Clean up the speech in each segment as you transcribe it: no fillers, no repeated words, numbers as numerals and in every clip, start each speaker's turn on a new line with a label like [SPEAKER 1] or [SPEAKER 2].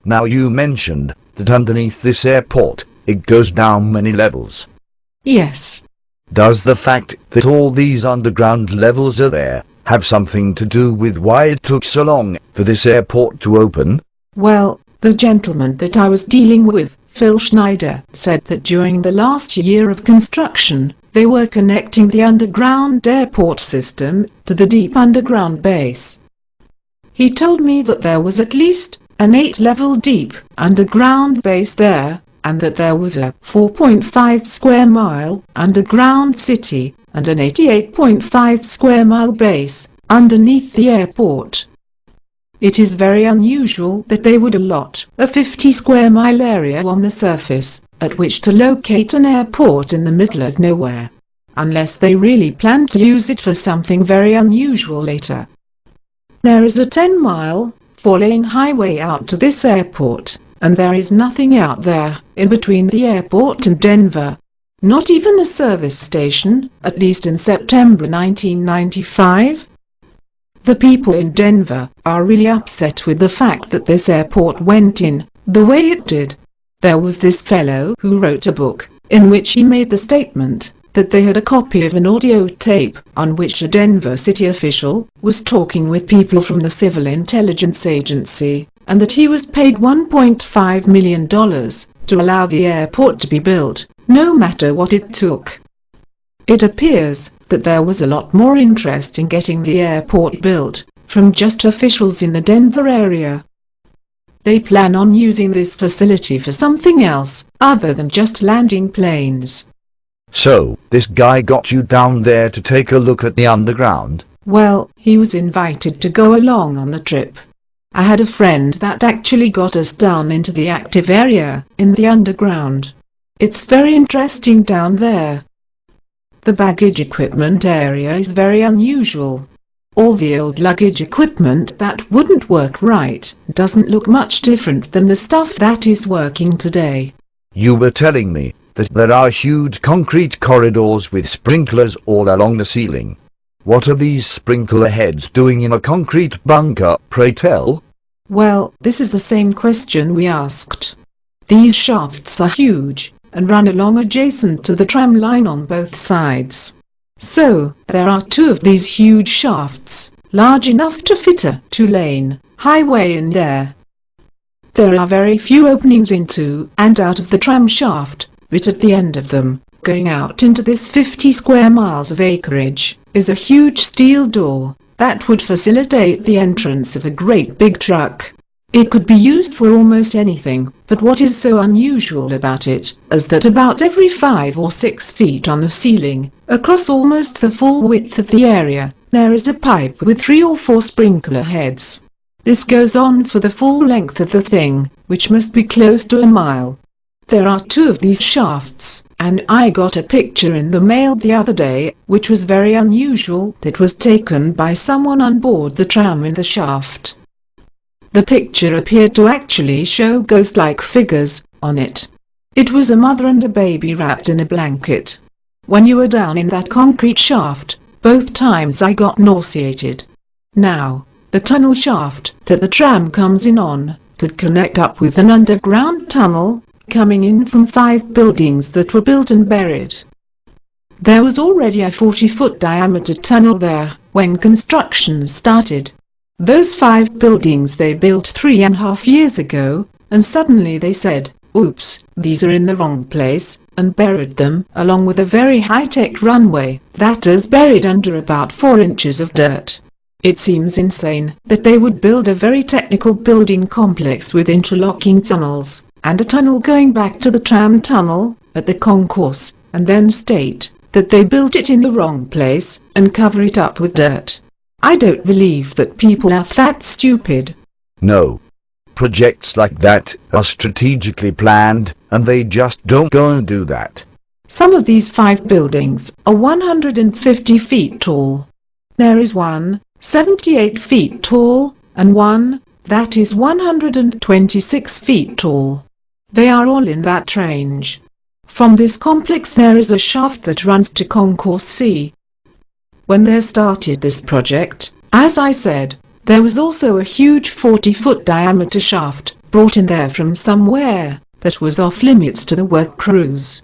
[SPEAKER 1] Now you mentioned that underneath this airport, it goes down many levels.
[SPEAKER 2] Yes.
[SPEAKER 1] Does the fact that all these underground levels are there have something to do with why it took so long for this airport to open?
[SPEAKER 2] Well, the gentleman that I was dealing with, Phil Schneider, said that during the last year of construction, they were connecting the underground airport system to the deep underground base. He told me that there was at least an 8-level deep underground base there, and that there was a 4.5 square mile underground city and an 88.5 square mile base underneath the airport. It is very unusual that they would allot a 50 square mile area on the surface at which to locate an airport in the middle of nowhere, unless they really plan to use it for something very unusual later. There is a 10-mile, 4-lane highway out to this airport, and there is nothing out there in between the airport and Denver. Not even a service station, at least in September 1995. The people in Denver are really upset with the fact that this airport went in the way it did. There was this fellow who wrote a book in which he made the statement that they had a copy of an audio tape on which a Denver city official was talking with people from the Civil Intelligence Agency, and that he was paid $1.5 million to allow the airport to be built, no matter what it took. It appears that there was a lot more interest in getting the airport built from just officials in the Denver area. They plan on using this facility for something else other than just landing planes.
[SPEAKER 1] So, this guy got you down there to take a look at the underground?
[SPEAKER 2] Well, he was invited to go along on the trip. I had a friend that actually got us down into the active area in the underground. It's very interesting down there. The baggage equipment area is very unusual. All the old luggage equipment that wouldn't work right doesn't look much different than the stuff that is working today.
[SPEAKER 1] You were telling me that there are huge concrete corridors with sprinklers all along the ceiling. What are these sprinkler heads doing in a concrete bunker, pray tell?
[SPEAKER 2] Well, this is the same question we asked. These shafts are huge and run along adjacent to the tram line on both sides. So, there are 2 of these huge shafts, large enough to fit a 2-lane highway in there. There are very few openings into and out of the tram shaft, but at the end of them, going out into this 50 square miles of acreage, is a huge steel door that would facilitate the entrance of a great big truck. It could be used for almost anything, but what is so unusual about it is that about every 5 or 6 feet on the ceiling, across almost the full width of the area, there is a pipe with 3 or 4 sprinkler heads. This goes on for the full length of the thing, which must be close to a mile. There are 2 of these shafts, and I got a picture in the mail the other day, which was very unusual. That was taken by someone on board the tram in the shaft. The picture appeared to actually show ghost-like figures on it. It was a mother and a baby wrapped in a blanket. When you were down in that concrete shaft, both times I got nauseated. Now, the tunnel shaft that the tram comes in on could connect up with an underground tunnel coming in from 5 buildings that were built and buried. There was already a 40-foot diameter tunnel there when construction started. Those 5 buildings they built 3.5 years ago, and suddenly they said, "Oops, these are in the wrong place," and buried them along with a very high-tech runway that is buried under about 4 inches of dirt. It seems insane that they would build a very technical building complex with interlocking tunnels and a tunnel going back to the tram tunnel at the concourse, and then state that they built it in the wrong place and cover it up with dirt. I don't believe that people are that stupid.
[SPEAKER 1] No. Projects like that are strategically planned, and they just don't go and do that.
[SPEAKER 2] Some of these 5 buildings are 150 feet tall. There is one 78 feet tall, and one that is 126 feet tall. They are all in that range. From this complex there is a shaft that runs to Concourse C. When they started this project, as I said, there was also a huge 40-foot diameter shaft brought in there from somewhere that was off limits to the work crews.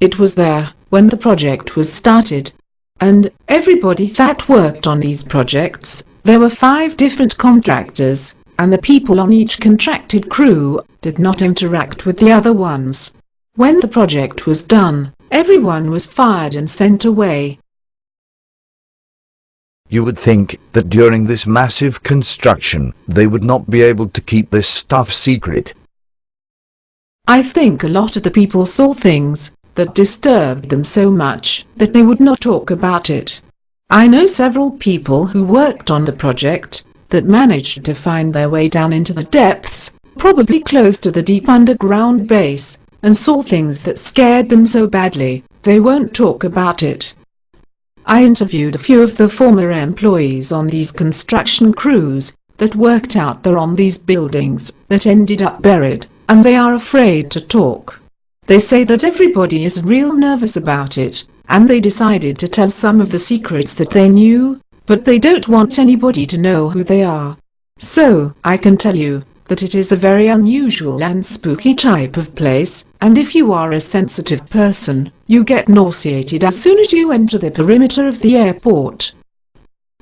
[SPEAKER 2] It was there when the project was started, and everybody that worked on these projects, there were 5 different contractors, and the people on each contracted crew did not interact with the other ones. When the project was done, everyone was fired and sent away.
[SPEAKER 1] You would think that during this massive construction, they would not be able to keep this stuff secret.
[SPEAKER 2] I think a lot of the people saw things that disturbed them so much that they would not talk about it. I know several people who worked on the project that managed to find their way down into the depths, probably close to the deep underground base, and saw things that scared them so badly, they won't talk about it. I interviewed a few of the former employees on these construction crews that worked out there on these buildings that ended up buried, and they are afraid to talk. They say that everybody is real nervous about it, and they decided to tell some of the secrets that they knew, but they don't want anybody to know who they are. So, I can tell you that it is a very unusual and spooky type of place, and if you are a sensitive person, you get nauseated as soon as you enter the perimeter of the airport.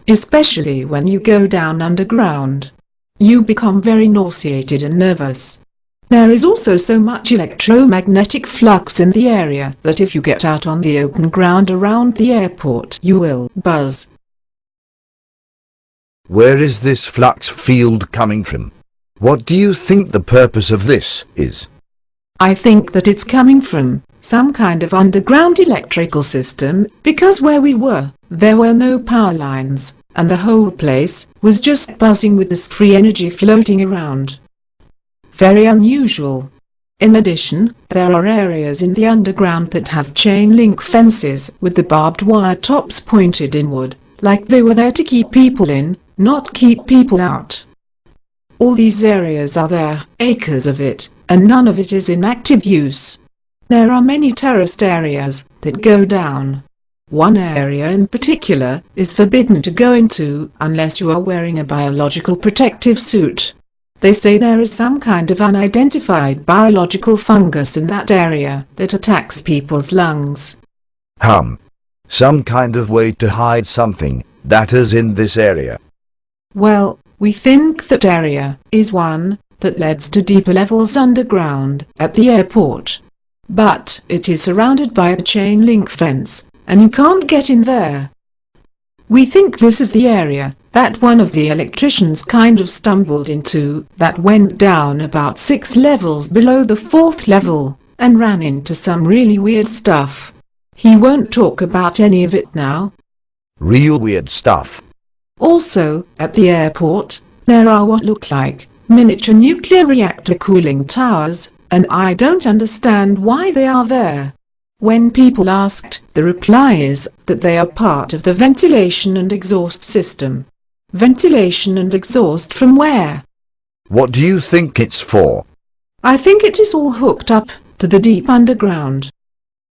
[SPEAKER 2] Especially when you go down underground. You become very nauseated and nervous. There is also so much electromagnetic flux in the area that if you get out on the open ground around the airport, you will buzz.
[SPEAKER 1] Where is this flux field coming from? What do you think the purpose of this is?
[SPEAKER 2] I think that it's coming from some kind of underground electrical system, because where we were, there were no power lines, and the whole place was just buzzing with this free energy floating around. Very unusual. In addition, there are areas in the underground that have chain link fences with the barbed wire tops pointed inward, like they were there to keep people in, not keep people out. All these areas are there, acres of it, and none of it is in active use. There are many terraced areas that go down. One area in particular is forbidden to go into unless you are wearing a biological protective suit. They say there is some kind of unidentified biological fungus in that area that attacks people's lungs.
[SPEAKER 1] Some kind of way to hide something that is in this area.
[SPEAKER 2] Well, we think that area is one that leads to deeper levels underground at the airport. But it is surrounded by a chain link fence, and you can't get in there. We think this is the area that one of the electricians kind of stumbled into, that went down about 6 levels below the 4th level, and ran into some really weird stuff. He won't talk about any of it now.
[SPEAKER 1] Real weird stuff.
[SPEAKER 2] Also, at the airport, there are what look like miniature nuclear reactor cooling towers, and I don't understand why they are there. When people asked, the reply is that they are part of the ventilation and exhaust system. Ventilation and exhaust from where?
[SPEAKER 1] What do you think it's for?
[SPEAKER 2] I think it is all hooked up to the deep underground.